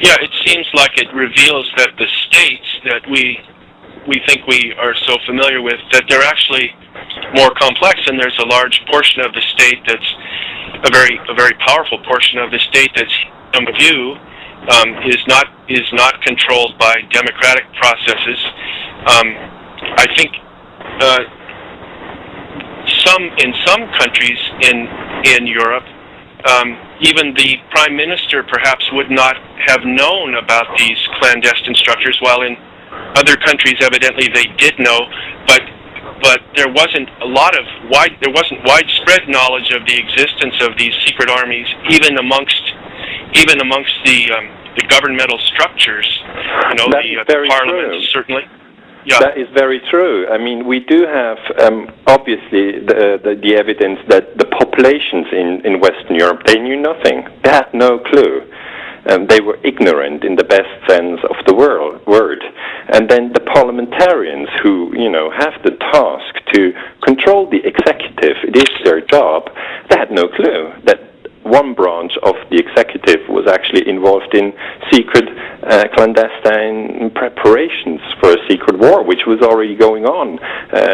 Yeah, it seems like it reveals that the states that we think we are so familiar with, that they're actually more complex, and there's a large portion of the state that's a very powerful portion of the state that's, in view, is not controlled by democratic processes. I think in some countries in Europe, even the prime minister perhaps would not have known about these clandestine structures, while in other countries evidently they did know, but there wasn't widespread knowledge of the existence of these secret armies, even amongst the governmental structures. The parliament, certainly. Yeah. That is very true. I mean, we do have obviously the evidence that the populations in Western Europe, they knew nothing. They had no clue. They were ignorant in the best sense of the word. And then the parliamentarians who, have the task to control the executive, it is their job, they had no clue that one branch of the executive was actually involved in secret, clandestine preparations for a secret war, which was already going on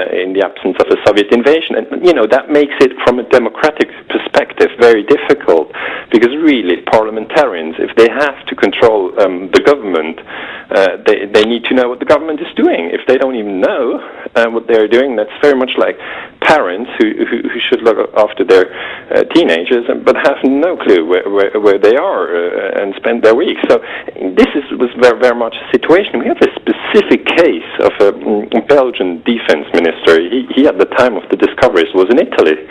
in the absence of a Soviet invasion. And, that makes it, from a democratic perspective, very difficult, because really, parliamentarians, if they have to control the government, they need to know what the government is doing. If they don't even know what they're doing, that's very much like parents who should look after their teenagers, but have no clue where they are and spend their week. So this was very, very much a situation. We have a specific case of a Belgian defense minister. He at the time of the discoveries was in Italy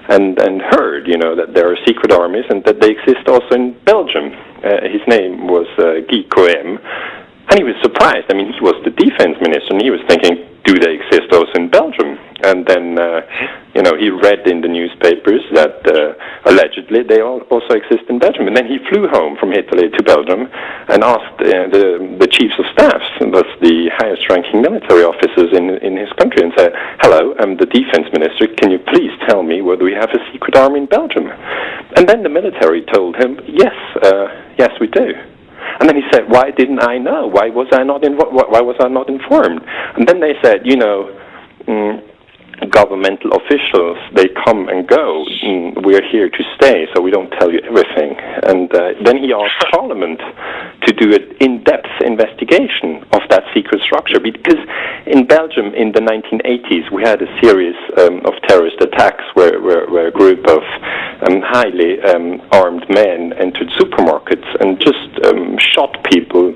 and heard, that there are secret armies and that they exist also in Belgium. His name was Guy Coem, and he was surprised. I mean, he was the defense minister, and he was thinking, do they exist also in Belgium? And then, he read in the newspapers that allegedly they also exist in Belgium. And then he flew home from Italy to Belgium and asked the chiefs of staffs, and that's the highest-ranking military officers in his country, and said, hello, I'm the defense minister, can you please tell me whether we have a secret army in Belgium? And then the military told him, yes, we do. And then he said, why didn't I know? Why was I not informed? And then they said, governmental officials, they come and go. We're here to stay, so we don't tell you everything. And then he asked Parliament to do an in-depth investigation of that secret structure, because in Belgium in the 1980s we had a series of terrorist attacks where a group of highly armed men entered supermarkets and just shot people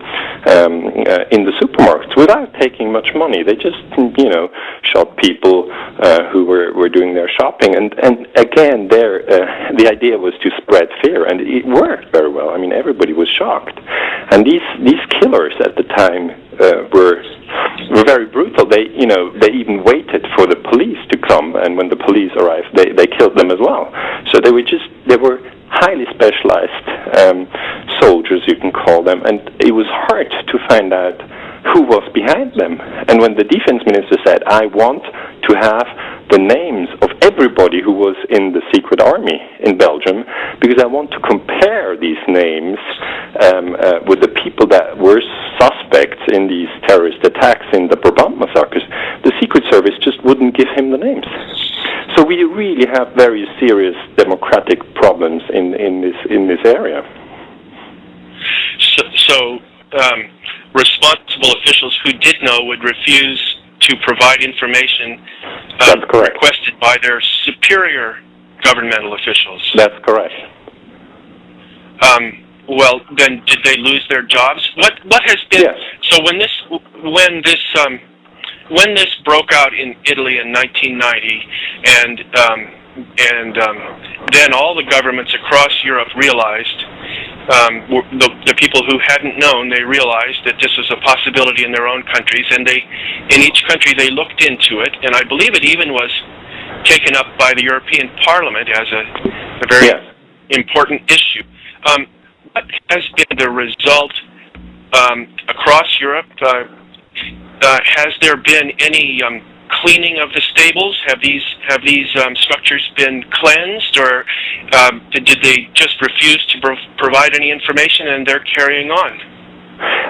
in the supermarkets without taking much money. They just, shot people who were doing their shopping, and again, the idea was to spread fear, and it worked very well. I mean, everybody was shocked, and these killers at the time were very brutal. They even waited for the police to come, and when the police arrived, they killed them as well. So they were highly specialized soldiers, you can call them, and it was hard to find out who was behind them. And when the defense minister said, I want to have the names of everybody who was in the secret army in Belgium, because I want to compare these names with the people that were suspects in these terrorist attacks in the Brabant massacres, the Secret Service just wouldn't give him the names. So we really have very serious democratic problems in this area. So responsible officials who did know would refuse to provide information requested by their superior governmental officials. That's correct. Well, then, did they lose their jobs? What has been? Yes. So when this broke out in Italy in 1990, and then all the governments across Europe realized. The people who hadn't known, they realized that this was a possibility in their own countries, and in each country they looked into it, and I believe it even was taken up by the European Parliament as a very important issue. What has been the result across Europe? Has there been any cleaning of the stables? Have these structures been cleansed, or did they just refuse to provide any information and they're carrying on?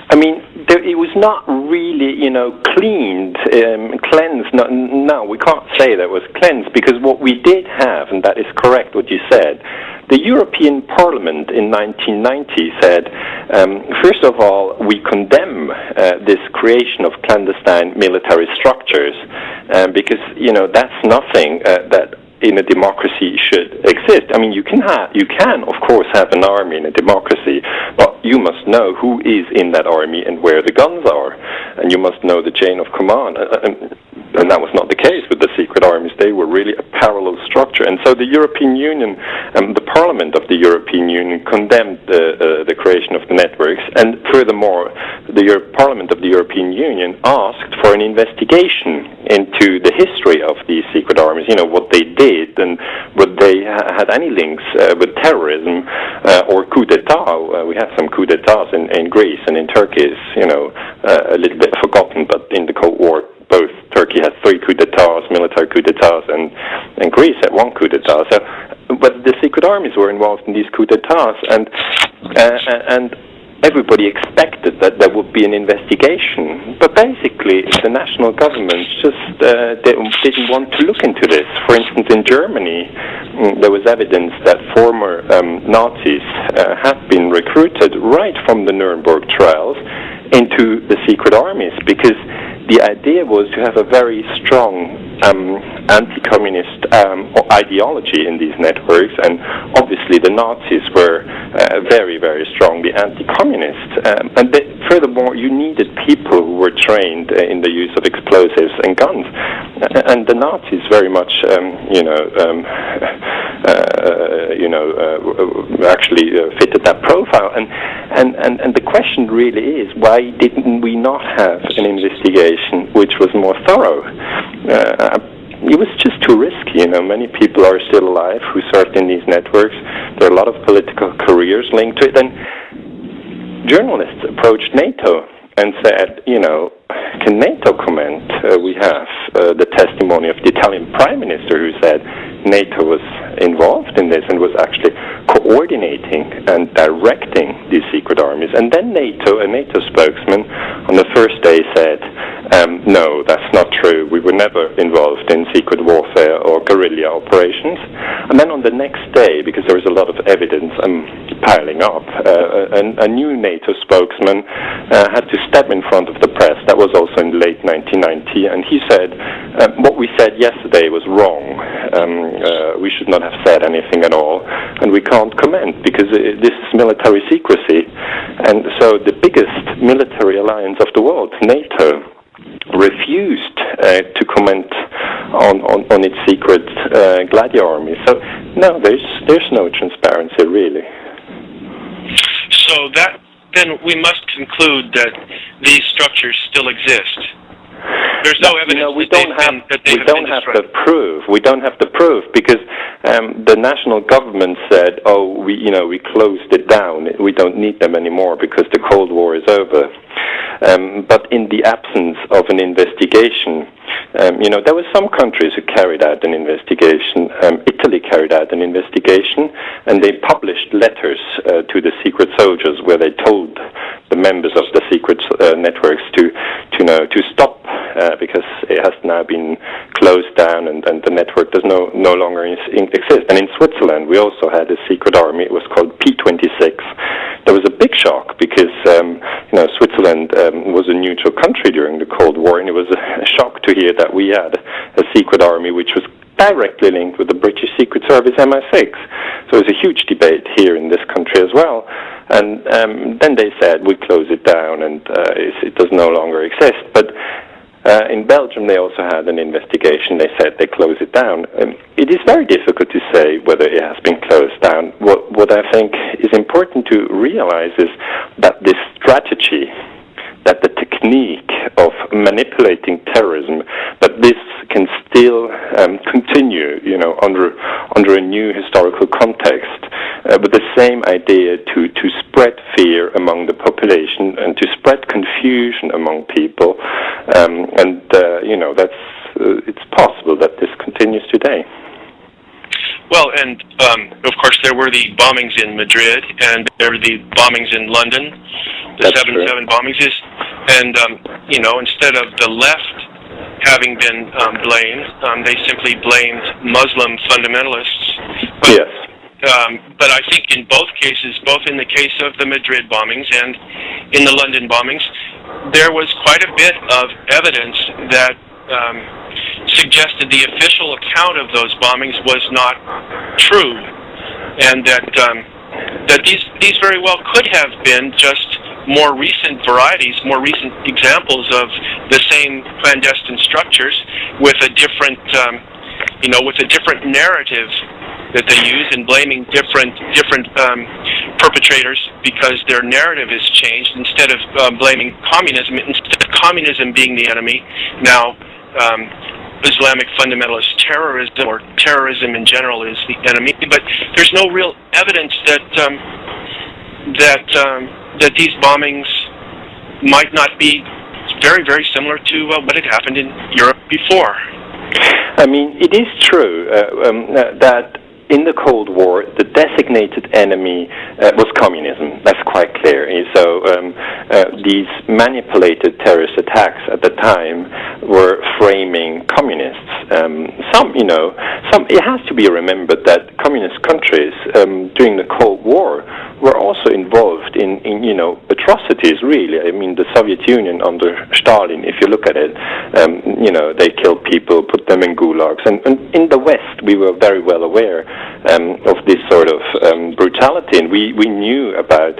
I mean, it was not really, cleansed. No, we can't say that was cleansed, because what we did have, and that is correct what you said, the European Parliament in 1990 said, first of all, we condemn this creation of clandestine military structures, because, that's nothing that in a democracy should exist. I mean, you can of course have an army in a democracy, but you must know who is in that army and where the guns are, and you must know the chain of command. And that was not the case with the secret armies. They were really a parallel structure. And so the European Union, the Parliament of the European Union condemned the creation of the networks. And furthermore, the Parliament of the European Union asked for an investigation into the history of these secret armies, what they did and whether they had any links with terrorism or coup d'etat. We had some coup d'etats in Greece and in Turkey, is, a little bit forgotten, but in the Cold War, both Turkey had 3 coup d'etats, military coup d'etats, and Greece had 1 coup d'etat. So, but the secret armies were involved in these coup d'etats, and everybody expected that there would be an investigation. But basically, the national governments just didn't want to look into this. For instance, in Germany, there was evidence that former Nazis had been recruited right from the Nuremberg trials into the secret armies, because the idea was to have a very strong anti-communist ideology in these networks, and obviously the Nazis were very, very strongly anti-communist. And furthermore, you needed people who were trained in the use of explosives and guns, and the Nazis very much, actually fitted that profile. And the question really is, why didn't we not have an investigation which was more thorough? It was just too risky. Many people are still alive who served in these networks. There are a lot of political careers linked to it. And journalists approached NATO and said, can NATO comment? We have the testimony of the Italian Prime Minister who said NATO was involved in this and was actually coordinating and directing these secret armies. And then a NATO spokesman on the first day said, no, that's not true. We were never involved in secret warfare or guerrilla operations. And then on the next day, because there was a lot of evidence piling up, a new NATO spokesman had to step in front of the press. That was also in late 1990, and he said, what we said yesterday was wrong. We should not have said anything at all, and we can't comment because this is military secrecy. And so the biggest military alliance of the world, NATO, refused to comment on its secret Gladio army. So no, there's no transparency really. So then we must conclude that these structures still exist. There's no evidence we don't have the proof because the national government said, we closed it down. We don't need them anymore because the Cold War is over. But in the absence of an investigation, there were some countries who carried out an investigation. Italy carried out an investigation, and they published letters to the secret soldiers where they told the members of the secret networks to stop because it has now been closed down and the network does no longer exist. And in Switzerland, we also had a secret army. It was called P26. There was a big shock because Switzerland was a neutral country during the Cold War, and it was a shock to hear that we had a secret army which was directly linked with the British Secret Service MI6. So it was a huge debate here in this country as well. And then they said, we close it down and it does no longer exist. But in Belgium, they also had an investigation. They said they close it down. It is very difficult to say whether it has been closed down. What I think is important to realize is that this strategy, that the technique of manipulating terrorism, that this can still continue, under a new historical context, with the same idea to spread fear among the population and to spread confusion among people, it's possible that this continues today. Well, and of course there were the bombings in Madrid, and there were the bombings in London, the 7/7 bombings. And instead of the left having been blamed, they simply blamed Muslim fundamentalists. But, yes. But I think in both cases, both in the case of the Madrid bombings and in the London bombings, there was quite a bit of evidence that suggested the official account of those bombings was not true, and that these very well could have been just more recent varieties, more recent examples of the same clandestine structures with a different, with a different narrative that they use, and blaming different perpetrators because their narrative has changed. Instead of blaming communism, instead of communism being the enemy, now Islamic fundamentalist terrorism, or terrorism in general, is the enemy. But there's no real evidence that these bombings might not be very, very similar to what had happened in Europe before. I mean, it is true that in the Cold War, the designated enemy was communism. That's quite clear. So these manipulated terrorist attacks at the time were framing communists. It has to be remembered that communist countries during the Cold War were also involved in atrocities. Really, I mean, the Soviet Union under Stalin, if you look at it, they killed people, put them in gulags, and in the West we were very well aware of this sort of brutality, and we knew about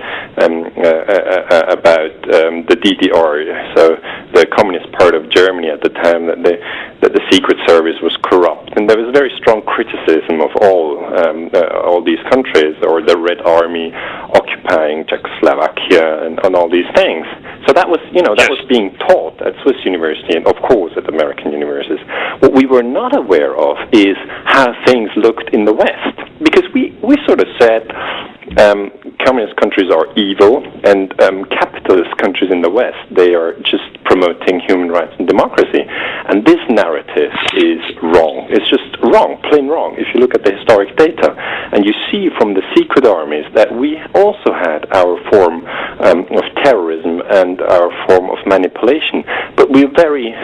the DDR, so the communist part of Germany at the time, that the Secret Service was corrupt, and there was very strong criticism of all these countries, or the Red Army occupying Czechoslovakia and all these things. So that was was being taught at Swiss university and of course at American universities. What we were not aware of is how things looked in the West, because we sort of said communist countries are evil, and capitalist countries in the West, they are just promoting human rights and democracy. And this narrative is wrong. It's just wrong, plain wrong, if you look at the historic data. And you see from the secret armies that we also had our form of terrorism and our form of manipulation. But we're very...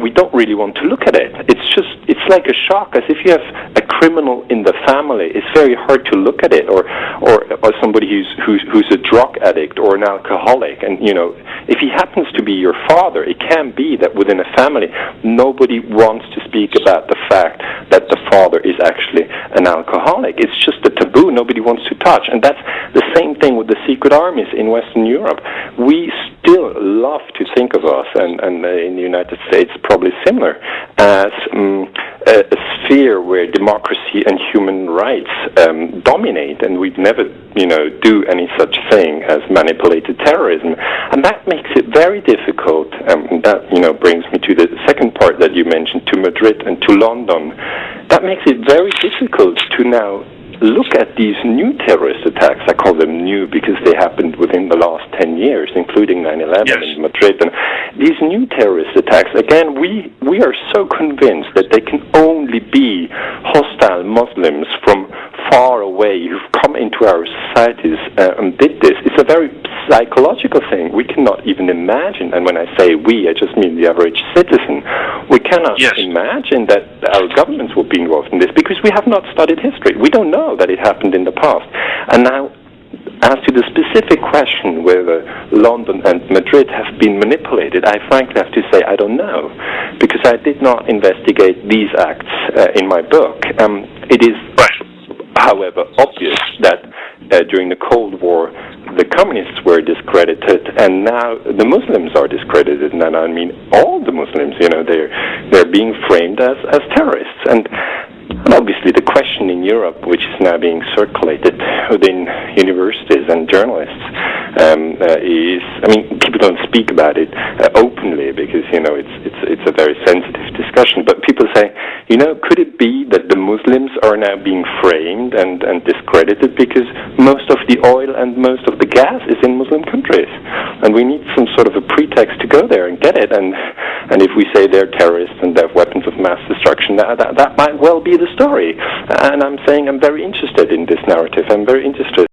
we don't really want to look at it. It's like a shock, as if you have a criminal in the family. It's very hard to look at it, or somebody who's a drug addict or an alcoholic. And if he happens to be your father, it can be that within a family, nobody wants to speak about the fact that the father is actually an alcoholic. It's just a taboo. Nobody wants to touch. And that's the same thing with the secret armies in Western Europe. We still love to think of us, and in the United States probably similar, as a sphere where democracy and human rights dominate, and we'd never do any such thing as manipulated terrorism. And that makes it very difficult, that brings me to the second part that you mentioned, to Madrid and to London. That makes it very difficult to now look at these new terrorist attacks. I call them new because they happened within the last 10 years, including 9/11 in Madrid. And these new terrorist attacks, again, we are so convinced that they can only be hostile Muslims from far away who've come into our societies and did this. It's a very psychological thing. We cannot even imagine, and when I say we, I just mean the average citizen, we cannot imagine that our governments will be involved in this, because we have not studied history. We don't know that it happened in the past. And now, as to the specific question whether London and Madrid have been manipulated, I frankly have to say I don't know, because I did not investigate these acts in my book. It is, however, obvious that during the Cold War, the communists were discredited, and now the Muslims are discredited. And I mean all the Muslims, they're being framed as terrorists. And obviously the question in Europe, which is now being circulated within universities and journalists, is, I mean, people don't speak about it openly because, you know, it's a very sensitive discussion, but people say, you know, could it be that the Muslims are now being framed and discredited because most of the oil and most of the gas is in Muslim countries, and we need some sort of a pretext to go there and get it, and if we say they're terrorists and they have weapons of mass destruction, that might well be the story. And I'm saying I'm very interested in this narrative. I'm very interested